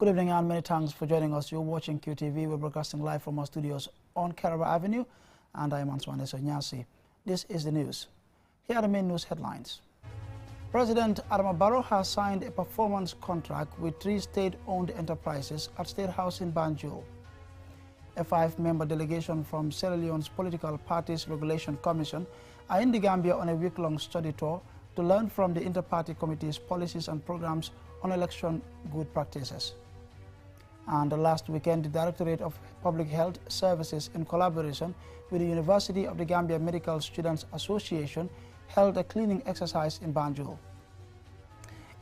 Good evening and many thanks for joining us. You're watching QTV. We're broadcasting live from our studios on Caraba Avenue, and I am Answane Sonyasi. This is the news. Here are the main news headlines. President Adama Barrow has signed a performance contract with 3 state-owned enterprises at State House in Banjul. A 5-member delegation from Sierra Leone's Political Parties Regulation Commission are in the Gambia on a week-long study tour to learn from the Inter-Party Committee's policies and programs on election good practices. And last weekend, the Directorate of Public Health Services, in collaboration with the University of the Gambia Medical Students Association, held a cleaning exercise in Banjul.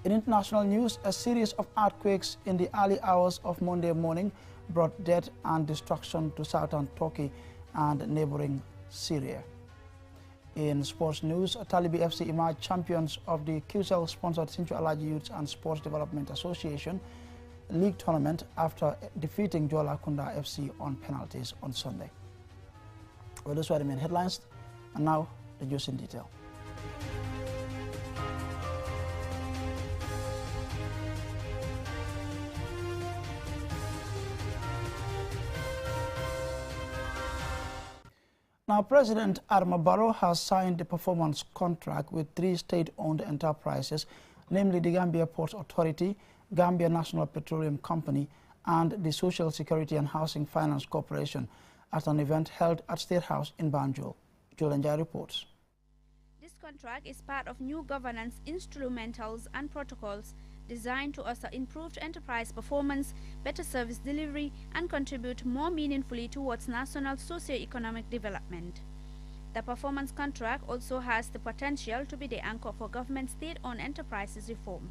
In international news, a series of earthquakes in the early hours of Monday morning brought death and destruction to southern Turkey and neighboring Syria. In sports news, Talibi FC emerged champions of the QCell-sponsored Sinchu Alagie Youth and Sports Development Association League tournament after defeating Jola Kunda FC on penalties on Sunday. Well, those were the main headlines, and now the news in detail. Now, President Adama Barrow has signed a performance contract with 3 state-owned enterprises, namely the Gambia Ports Authority, Gambia National Petroleum Company, and the Social Security and Housing Finance Corporation at an event held at State House in Banjul. Jolenjai reports. This contract is part of new governance instrumentals and protocols designed to usher improved enterprise performance, better service delivery, and contribute more meaningfully towards national socio-economic development. The performance contract also has the potential to be the anchor for government state-owned enterprises reform.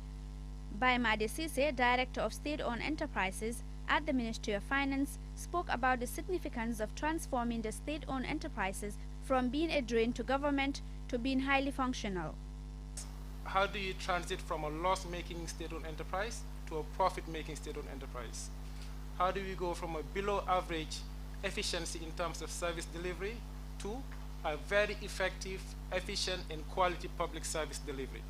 Baima Desise, Director of State-Owned Enterprises at the Ministry of Finance, spoke about the significance of transforming the state-owned enterprises from being a drain to government to being highly functional. How do you transit from a loss-making state-owned enterprise to a profit-making state-owned enterprise? How do we go from a below-average efficiency in terms of service delivery to a very effective, efficient, and quality public service delivery?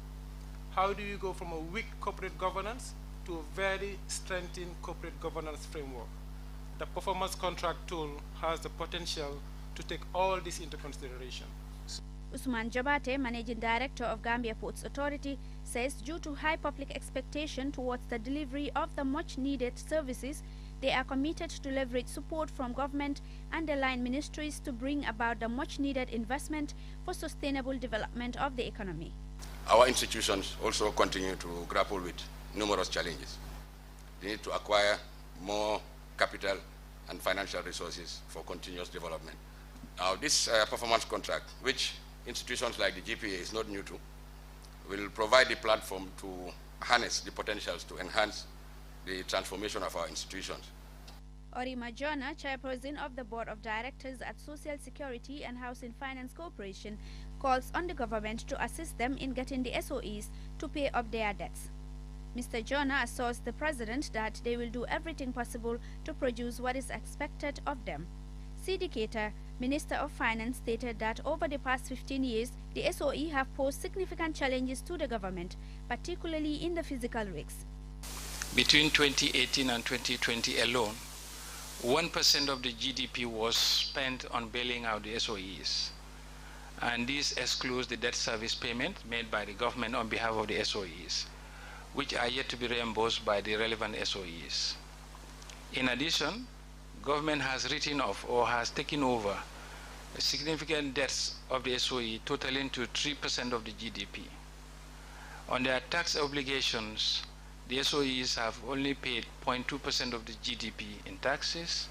How do you go from a weak corporate governance to a very strengthened corporate governance framework? The performance contract tool has the potential to take all this into consideration. Usman Jabate, Managing Director of Gambia Ports Authority, says due to high public expectation towards the delivery of the much-needed services, they are committed to leverage support from government and the line ministries to bring about the much-needed investment for sustainable development of the economy. Our institutions also continue to grapple with numerous challenges. They need to acquire more capital and financial resources for continuous development. Now, this performance contract, which institutions like the GPA is not new to, will provide the platform to harness the potentials to enhance the transformation of our institutions. Orima Jona, Chairperson of the Board of Directors at Social Security and Housing Finance Corporation, calls on the government to assist them in getting the SOEs to pay up their debts. Mr. Jona assures the President that they will do everything possible to produce what is expected of them. C.D. Keita, Minister of Finance, stated that over the past 15 years, the SOE have posed significant challenges to the government, particularly in the physical risks. Between 2018 and 2020 alone, 1% of the GDP was spent on bailing out the SOEs. And this excludes the debt service payment made by the government on behalf of the SOEs, which are yet to be reimbursed by the relevant SOEs. In addition, government has written off or has taken over significant debts of the SOE totaling to 3% of the GDP. On their tax obligations, the SOEs have only paid 0.2% of the GDP in taxes.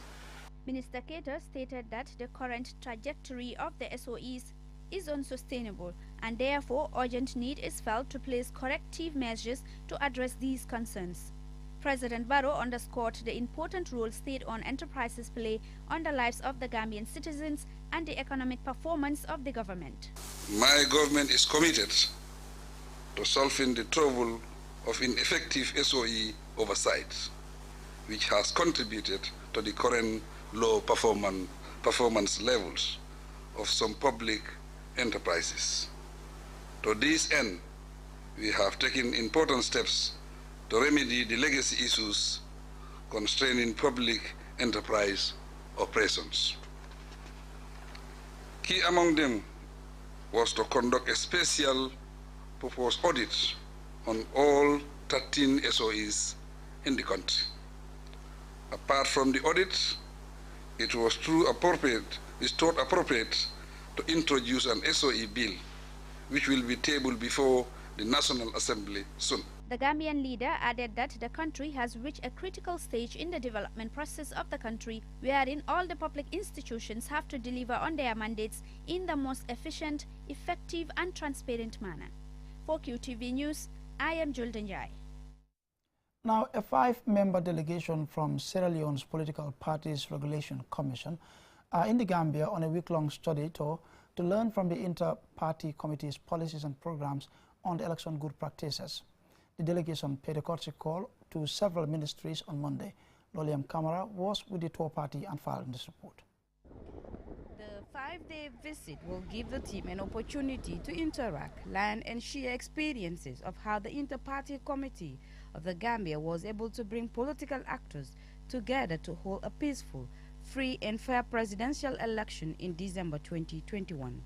Minister Keita stated that the current trajectory of the SOEs is unsustainable, and therefore urgent need is felt to place corrective measures to address these concerns. President Barrow underscored the important role state-owned enterprises play on the lives of the Gambian citizens and the economic performance of the government. My government is committed to solving the trouble of ineffective SOE oversight, which has contributed to the current low performance levels of some public enterprises. To this end, we have taken important steps to remedy the legacy issues constraining public enterprise operations. Key among them was to conduct a special purpose audit on all 13 SOEs in the country. Apart from the audit, it was thought appropriate to introduce an SOE bill, which will be tabled before the National Assembly soon. The Gambian leader added that the country has reached a critical stage in the development process of the country, wherein all the public institutions have to deliver on their mandates in the most efficient, effective and transparent manner. For QTV News, I am Julden Jai. Now, a 5-member delegation from Sierra Leone's Political Parties Regulation Commission are in the Gambia on a week-long study tour to learn from the Inter-Party Committee's policies and programs on the election good practices. The delegation paid a courtesy call to several ministries on Monday. Loliam Camara was with the tour party and filed this report. The 5-day visit will give the team an opportunity to interact, learn and share experiences of how the Inter-Party Committee of the Gambia was able to bring political actors together to hold a peaceful, free and fair presidential election in December 2021.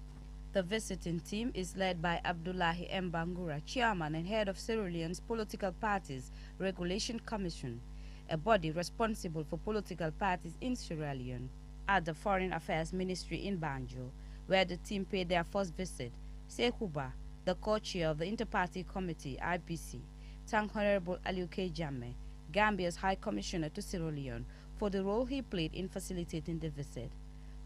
The visiting team is led by Abdullahi Mbangura, chairman and head of Sierra Leone's Political Parties Regulation Commission, a body responsible for political parties in Sierra Leone, at the Foreign Affairs Ministry in Banjul, where the team paid their first visit. Sekuba, the co-chair of the Inter-Party Committee, IPC, thanked Honorable Alagie Jammeh, Gambia's High Commissioner to Sierra Leone, for the role he played in facilitating the visit.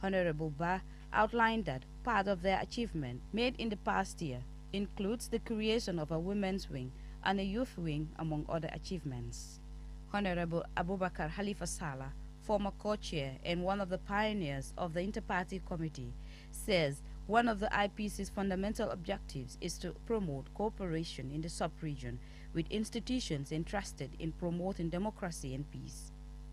Honorable Ba outlined that part of their achievement made in the past year includes the creation of a women's wing and a youth wing, among other achievements. Honorable Abubakar Halifa Saleh, former co-chair and one of the pioneers of the Inter-Party Committee, says one of the IPC's fundamental objectives is to promote cooperation in the sub-region with institutions entrusted in promoting democracy and peace.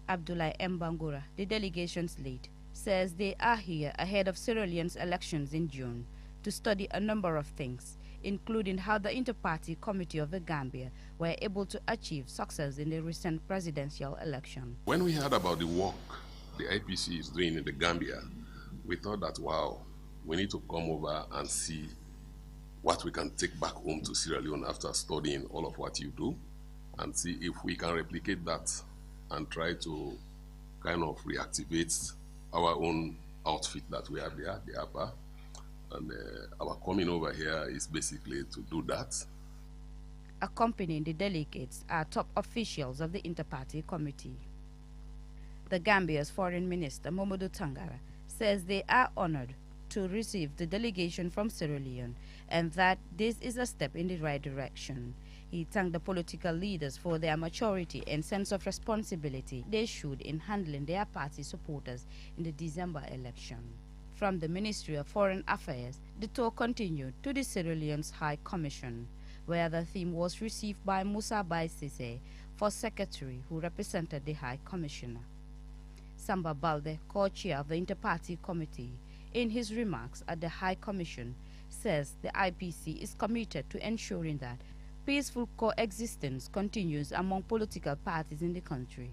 Abdullah Mbangura, the delegation's lead, says they are here ahead of Sierra Leone's elections in June to study a number of things, including how the Inter-Party Committee of the Gambia were able to achieve success in the recent presidential election. When we heard about the work the IPC is doing in the Gambia, we thought that, wow, we need to come over and see what we can take back home to Sierra Leone after studying all of what you do, and see if we can replicate that and try to kind of reactivate our own outfit that we have there, the APA. And our coming over here is basically to do that. Accompanying the delegates are top officials of the Inter-Party Committee. The Gambia's Foreign Minister, Mamadou Tangara, says they are honored to receive the delegation from Sierra Leone and that this is a step in the right direction. He thanked the political leaders for their maturity and sense of responsibility they showed in handling their party supporters in the December election. From the Ministry of Foreign Affairs, the tour continued to the Sierra Leone's High Commission, where the theme was received by Musa Bai Sise, First Secretary who represented the High Commissioner. Samba Balde, co-chair of the Inter-Party Committee, in his remarks at the High Commission, says the IPC is committed to ensuring that peaceful coexistence continues among political parties in the country,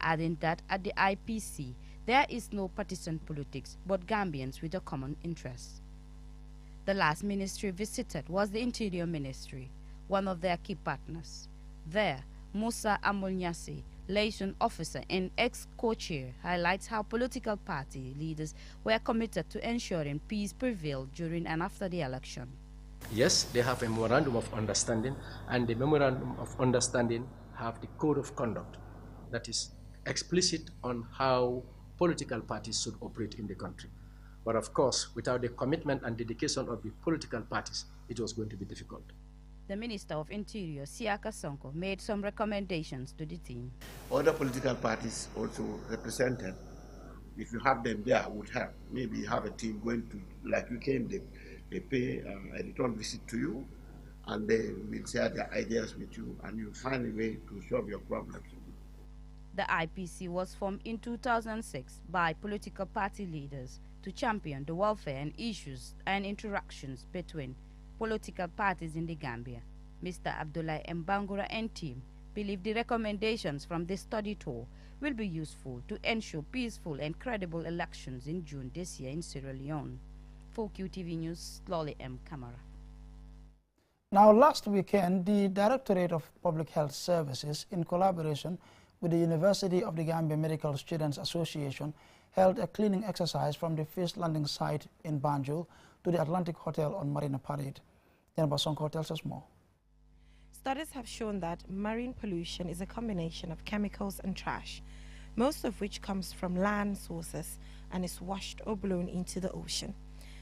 adding that at the IPC there is no partisan politics but Gambians with a common interest. The last ministry visited was the Interior Ministry, one of their key partners. There, Musa Amunyasi, liaison officer and ex-co-chair, highlights how political party leaders were committed to ensuring peace prevailed during and after the election. Yes, they have a memorandum of understanding, and the memorandum of understanding have the code of conduct that is explicit on how political parties should operate in the country. But of course, without the commitment and dedication of the political parties, it was going to be difficult. The Minister of Interior, Siaka Sonko, made some recommendations to the team. Other political parties also represented, if you have them there, would help. Maybe you have a team going to, like you came, they pay a return visit to you, and they will share their ideas with you, and you find a way to solve your problems. The IPC was formed in 2006 by political party leaders to champion the welfare and issues and interactions between political parties in the Gambia. Mr. Abdullah Mbangura and team believe the recommendations from this study tour will be useful to ensure peaceful and credible elections in June this year in Sierra Leone. For QTV News, Lolly M. Camara. Now, last weekend, the Directorate of Public Health Services, in collaboration with the University of the Gambia Medical Students Association, held a cleaning exercise from the first landing site in Banjul to the Atlantic Hotel on Marina Parade. Jennifer Sonko tells us more. Studies have shown that marine pollution is a combination of chemicals and trash, most of which comes from land sources and is washed or blown into the ocean.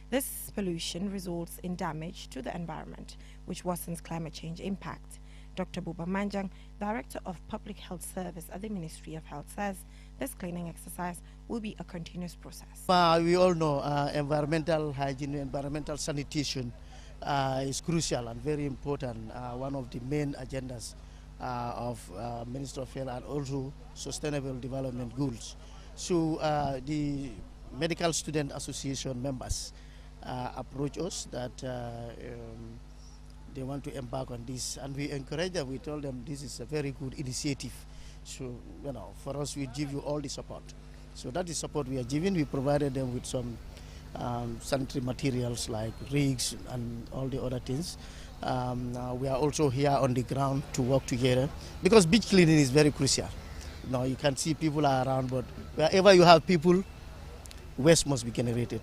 This pollution results in damage to the environment, which worsens climate change impact. Dr. Buba Manjang, Director of Public Health Service at the Ministry of Health, says this cleaning exercise will be a continuous process. We all know environmental hygiene, environmental sanitation is crucial and very important, one of the main agendas of Minister of Health and also Sustainable Development Goals. So the Medical Student Association members approach us that they want to embark on this, and we encourage them. We told them this is a very good initiative. So, for us, we give you all the support. So that is support we are giving. We provided them with some sanitary materials like rigs and all the other things. We are also here on the ground to work together because beach cleaning is very crucial. You can see people are around, but wherever you have people, waste must be generated.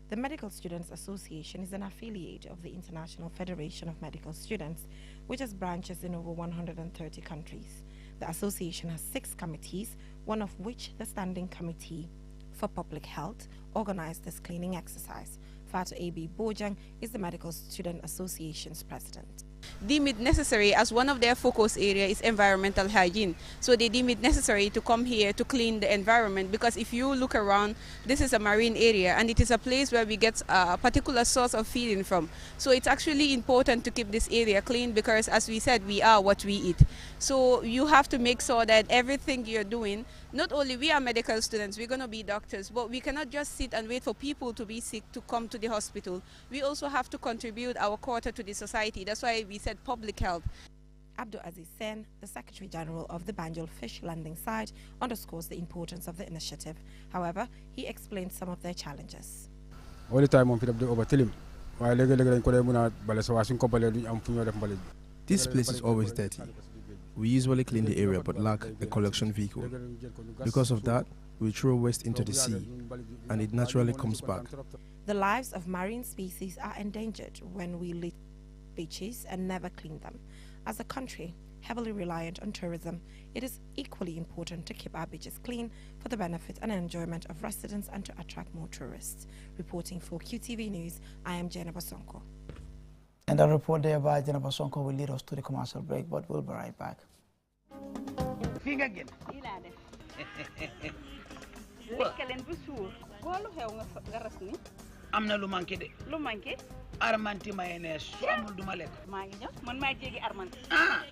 The Medical Students Association is an affiliate of the International Federation of Medical Students, which has branches in over 130 countries. The association has 6 committees, one of which, the Standing Committee for Public Health, organized this cleaning exercise. Fatu A.B. Bojang is the Medical Student Association's president. Deem it necessary, as one of their focus area is environmental hygiene. So they deem it necessary to come here to clean the environment, because if you look around, this is a marine area and it is a place where we get a particular source of feeding from. So it's actually important to keep this area clean because, as we said, we are what we eat. So you have to make sure that everything you're doing, not only we are medical students, we're going to be doctors, but we cannot just sit and wait for people to be sick to come to the hospital. We also have to contribute our quota to the society. That's why we said public health. Abdul Aziz Sen, the Secretary General of the Banjul Fish Landing Site, underscores the importance of the initiative. However, he explains some of their challenges. All the time, this place is always dirty. We usually clean the area but lack a collection vehicle. Because of that, we throw waste into the sea and it naturally comes back. The lives of marine species are endangered when we litter beaches and never clean them. As a country heavily reliant on tourism, it is equally important to keep our beaches clean for the benefit and enjoyment of residents and to attract more tourists. Reporting for QTV News, I am Jennifer Sonko. And the report there by Jennifer Sonko will lead us to the commercial break, but we'll be right back. Amna lu manqué de. Lu manqué? Armanti mayonnaise so amul duma lek. Maa ngi ñëw man maa jégi armanti. Ah.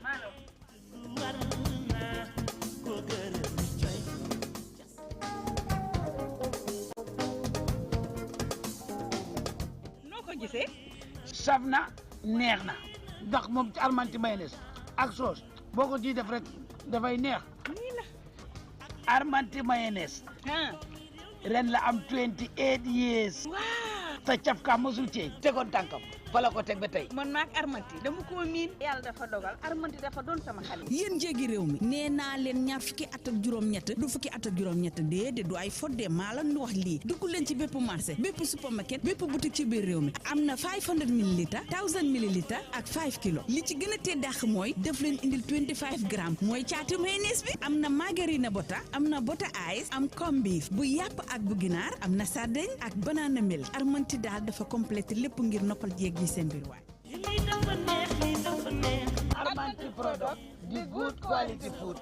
Noo ko gisee? Safna neex na ndax moom ci armanti mayonnaise ak sauce boo ko ciy def rek dafay neex. Nii la. Armanti mayonnaise. Ren la am 28 years. Wow. Ta cafka mosul ci tegoon tànkam fa la ko teg ba tey. Man maak armanti dama ko miin. Yàlla dafa dogal armanti dafa doon sama xarit. Yéen jéegi réew mi nee naa leen ñaar fukki at ak juróom-ñett du fukki at ak juróom-ñett déedéet du ay fodde maa la ñu wax lii dugg leen ci bépp marché bépp supermarket bépp boutique ci biir réew mi am na 500 millilitres 1000 millilitres ak 5 kilos li ci gën a tee dàq mooy def leen indil 25 grammes mooy caatu mayonnaise bi am na margarine bota am na bota ice am corned beef bu yàpp ak bu ginaar am na sardine ak banana milk armanti daal dafa complété lépp ngir noppal jéeg yi seen biir waay. Armanti product, the good quality food.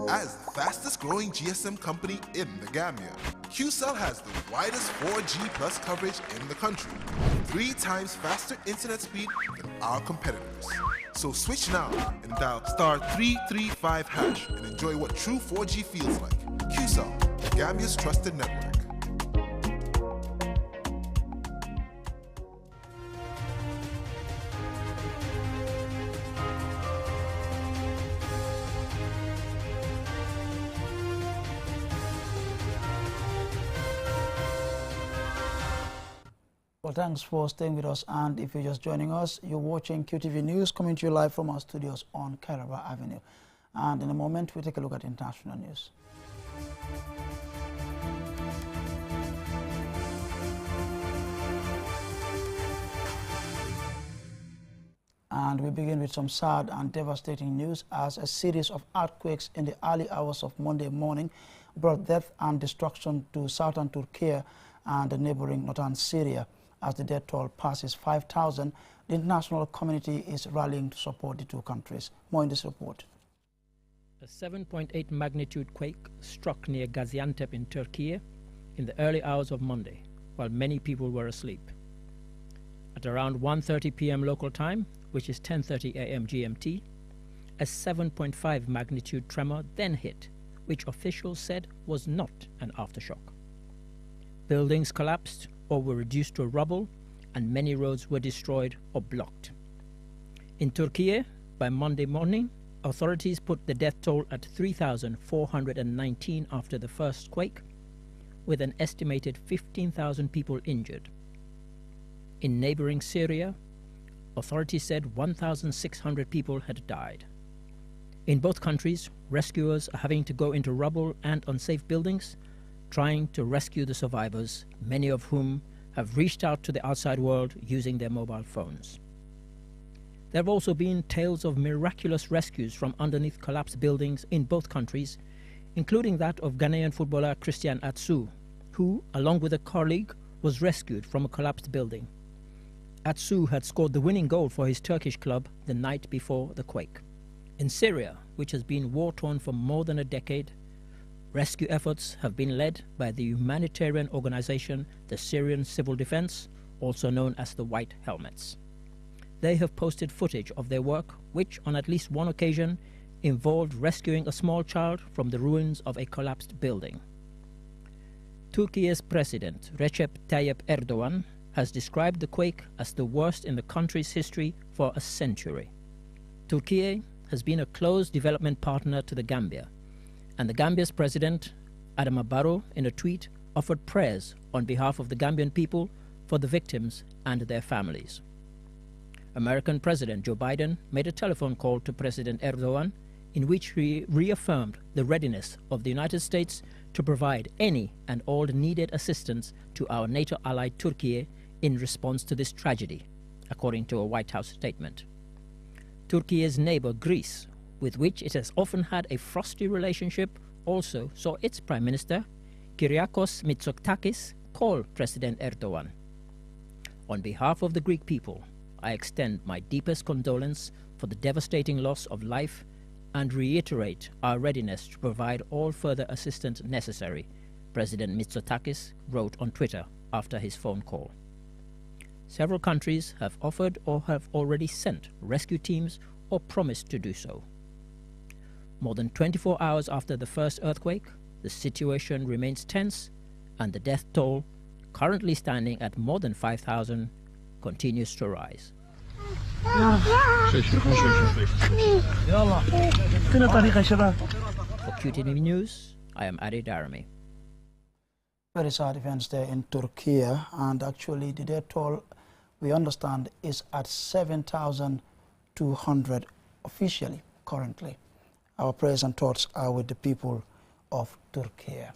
As the fastest growing GSM company in the Gambia, QCell has the widest 4G plus coverage in the country. 3 times faster internet speed than our competitors. So switch now and dial *335# and enjoy what true 4G feels like. QCell, Gambia's trusted network. Well, thanks for staying with us, and if you're just joining us, you're watching QTV News coming to you live from our studios on Caraba Avenue. And in a moment, we take a look at international news. And we begin with some sad and devastating news as a series of earthquakes in the early hours of Monday morning brought death and destruction to southern Turkiye and the neighboring northern Syria. As the death toll passes 5,000, the international community is rallying to support the two countries. More in this report. A 7.8 magnitude quake struck near Gaziantep in Turkey in the early hours of Monday, while many people were asleep. At around 1:30 p.m. local time, which is 10:30 a.m. GMT, a 7.5 magnitude tremor then hit, which officials said was not an aftershock. Buildings collapsed or were reduced to rubble, and many roads were destroyed or blocked. In Turkey, by Monday morning, authorities put the death toll at 3,419 after the first quake, with an estimated 15,000 people injured. In neighboring Syria, authorities said 1,600 people had died. In both countries, rescuers are having to go into rubble and unsafe buildings, trying to rescue the survivors, many of whom have reached out to the outside world using their mobile phones. There have also been tales of miraculous rescues from underneath collapsed buildings in both countries, including that of Ghanaian footballer Christian Atsu, who, along with a colleague, was rescued from a collapsed building. Atsu had scored the winning goal for his Turkish club the night before the quake. In Syria, which has been war-torn for more than a decade, rescue efforts have been led by the humanitarian organization, the Syrian Civil Defense, also known as the White Helmets. They have posted footage of their work, which on at least one occasion involved rescuing a small child from the ruins of a collapsed building. Turkey's President Recep Tayyip Erdogan has described the quake as the worst in the country's history for a century. Turkey has been a close development partner to the Gambia, and the Gambia's president, Adama Barrow, in a tweet, offered prayers on behalf of the Gambian people for the victims and their families. American President Joe Biden made a telephone call to President Erdogan in which he reaffirmed the readiness of the United States to provide any and all needed assistance to our NATO ally Turkey in response to this tragedy, according to a White House statement. Turkey's neighbor Greece, with which it has often had a frosty relationship, also saw its Prime Minister, Kyriakos Mitsotakis, call President Erdogan. On behalf of the Greek people, I extend my deepest condolence for the devastating loss of life and reiterate our readiness to provide all further assistance necessary, President Mitsotakis wrote on Twitter after his phone call. Several countries have offered or have already sent rescue teams or promised to do so. More than 24 hours after the first earthquake, the situation remains tense, and the death toll, currently standing at more than 5,000, continues to rise. For QTV News, I am Adi Darami. Very sad events there in Turkey, and actually the death toll, we understand, is at 7,200 officially currently. Our prayers and thoughts are with the people of Turkey.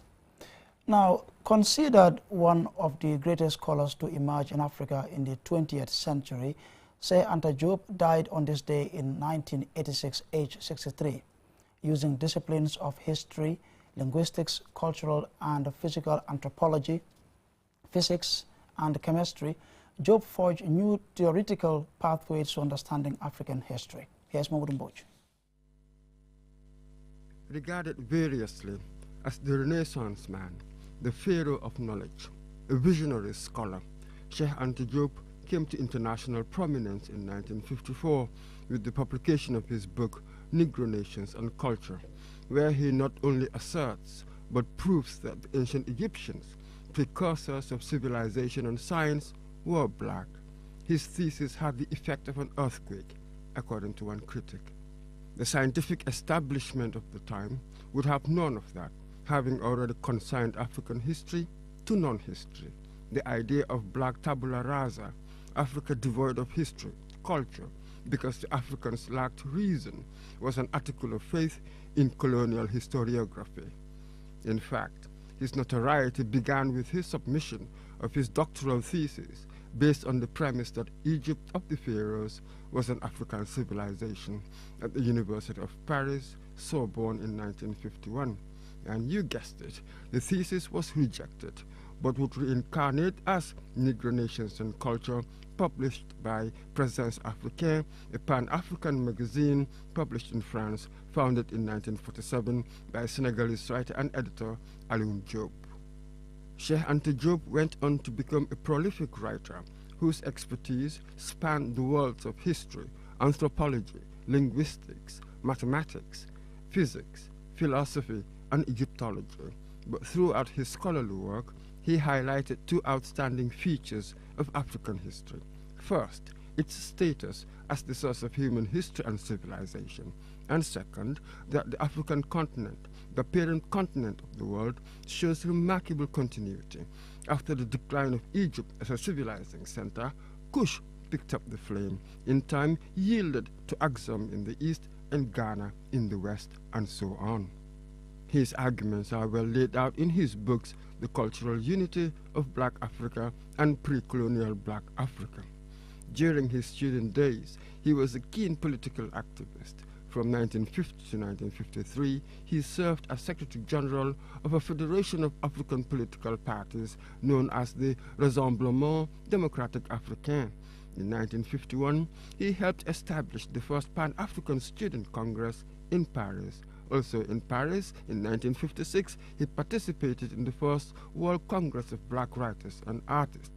Now, considered one of the greatest scholars to emerge in Africa in the 20th century, Cheikh Anta Diop died on this day in 1986, aged 63. Using disciplines of history, linguistics, cultural and physical anthropology, physics and chemistry, Diop forged new theoretical pathways to understanding African history. Here's Mahmoud Mbouch. Regarded variously as the Renaissance man, the pharaoh of knowledge, a visionary scholar, Cheikh Anta Diop came to international prominence in 1954 with the publication of his book Negro Nations and Culture, where he not only asserts but proves that the ancient Egyptians, precursors of civilization and science, were black. His thesis had the effect of an earthquake, according to one critic. The scientific establishment of the time would have none of that, having already consigned African history to non-history. The idea of black tabula rasa, Africa devoid of history, culture, because the Africans lacked reason, was an article of faith in colonial historiography. In fact, his notoriety began with his submission of his doctoral thesis based on the premise that Egypt of the pharaohs was an African civilization at the University of Paris, Sorbonne in 1951. And you guessed it, the thesis was rejected, but would reincarnate as Negro Nations and Culture, published by Présence Africaine, a Pan-African magazine published in France, founded in 1947 by Senegalese writer and editor Leone. Cheikh Anta Diop went on to become a prolific writer whose expertise spanned the worlds of history, anthropology, linguistics, mathematics, physics, philosophy, and Egyptology. But throughout his scholarly work, he highlighted two outstanding features of African history. First, its status as the source of human history and civilization, and second, that the African continent, the parent continent of the world, shows remarkable continuity. After the decline of Egypt as a civilizing center, Kush picked up the flame, in time yielded to Axum in the east and Ghana in the west, and so on. His arguments are well laid out in his books, The Cultural Unity of Black Africa and Pre-Colonial Black Africa. During his student days, he was a keen political activist. From 1950 to 1953, he served as Secretary General of a federation of African political parties known as the Rassemblement Démocratique Africain. In 1951, he helped establish the first Pan-African Student Congress in Paris. Also in Paris, in 1956, he participated in the first World Congress of Black Writers and Artists.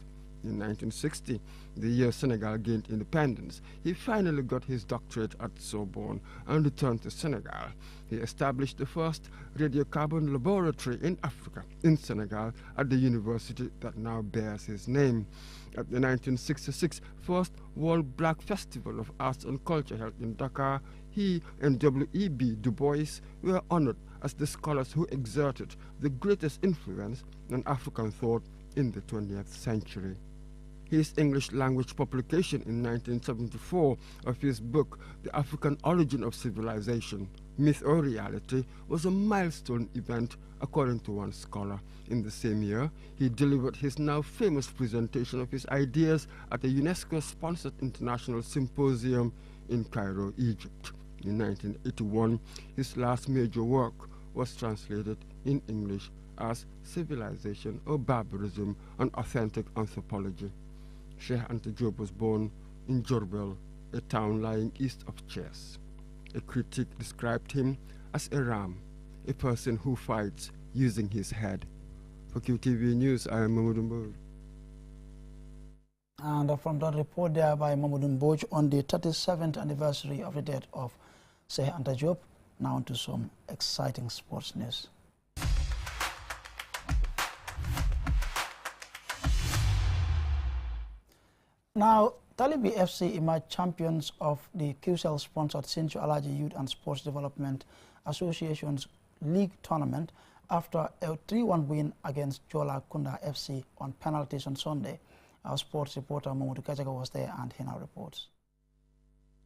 In 1960, the year Senegal gained independence, he finally got his doctorate at Sorbonne and returned to Senegal. He established the first radiocarbon laboratory in Africa, in Senegal, at the university that now bears his name. At the 1966 first World Black Festival of Arts and Culture held in Dakar, he and W.E.B. Du Bois were honored as the scholars who exerted the greatest influence on African thought in the 20th century. His English language publication in 1974 of his book, The African Origin of Civilization, Myth or Reality, was a milestone event, according to one scholar. In the same year, he delivered his now famous presentation of his ideas at a UNESCO-sponsored international symposium in Cairo, Egypt. In 1981, his last major work was translated in English as Civilization or Barbarism and Authentic Anthropology. Cheikh Anta Diop was born in Diourbel, a town lying east of Thiès. A critic described him as a ram, a person who fights using his head. For QTV News, I am Mamadou Mbodj. And from that report there by Mamadou Mbodj on the 37th anniversary of the death of Cheikh Anta Diop, now to some exciting sports news. Now, Talibi FC emerged champions of the QCell-sponsored Sinchu Alagie Youth and Sports Development Association's League Tournament after a 3-1 win against Jola Kunda FC on penalties on Sunday. Our sports reporter Mamadou Kajaga was there and he now reports.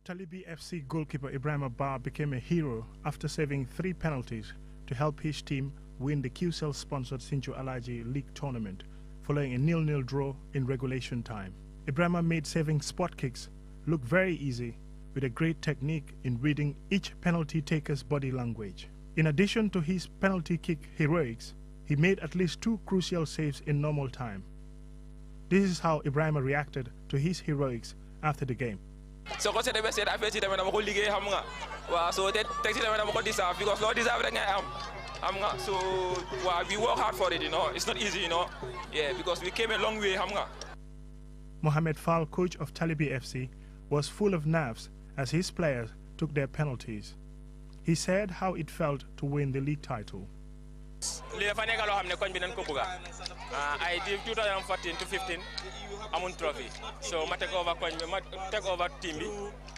Talibi FC goalkeeper Adama Barrow became a hero after saving 3 penalties to help his team win the QCell-sponsored Sinchu Alagie League Tournament following a 0-0 draw in regulation time. Adama made saving spot kicks look very easy with a great technique in reading each penalty taker's body language. In addition to his penalty kick heroics, he made at least 2 crucial saves in normal time. This is how Adama reacted to his heroics after the game. So ko sété bé affaire ci dama ko liggéey xam nga wa so té tek ci dama ko deserve because lo deserve rek ngay am xam nga so wa we work hard for it, you know. It's not easy, you know. Yeah, because we came a long way xam nga. Mohamed Fall, coach of Talibi FC, was full of nerves as his players took their penalties. He said how it felt to win the league title. I did 2014 to 15, I'm on trophy. So I take over team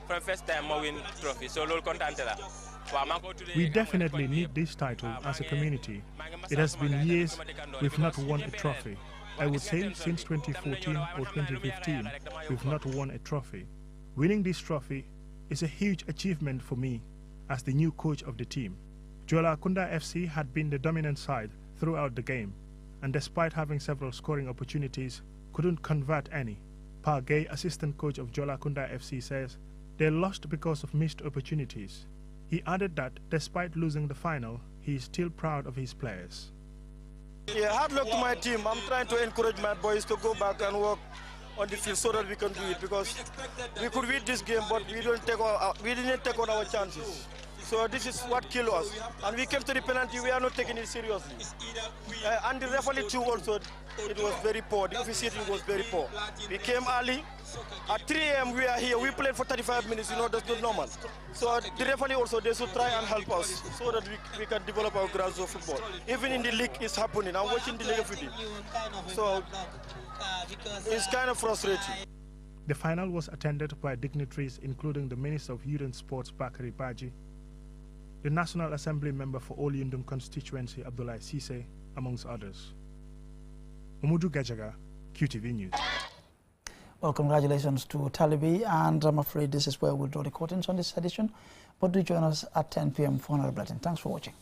for first time I win trophy. So lol content la. We definitely need this title as a community. It has been years we've not won a trophy. I would say since 2014 or 2015, we've not won a trophy. Winning this trophy is a huge achievement for me as the new coach of the team. Jola-Kunda FC had been the dominant side throughout the game, and despite having several scoring opportunities, couldn't convert any. Pa Gay, assistant coach of Jola-Kunda FC, says they lost because of missed opportunities. He added that despite losing the final, he is still proud of his players. Yeah, hard luck to my team. I'm trying to encourage my boys to go back and work on the field so that we can do it, because we could win this game, but we didn't take on our chances. So this is what killed us. And we came to the penalty, we are not taking it seriously. And the referee too also, it was very poor. The officiating was very poor. We came early. At 3 a.m. we are here. We played for 35 minutes, you know, that's not normal. So the referee also, they should try and help us so that we can develop our grassroots football. Even in the league, it's happening. I'm watching the league every day. So it's kind of frustrating. The final was attended by dignitaries including the Minister of Youth and Sports, Bakari Baji, the National Assembly member for All Yundum constituency, Abdullah Sise, amongst others. Umudu Gajaga, QTV News. Well, congratulations to Talibi, and I'm afraid this is where we'll draw the curtains on this edition. But do join us at 10 p.m. for another bulletin. Thanks for watching.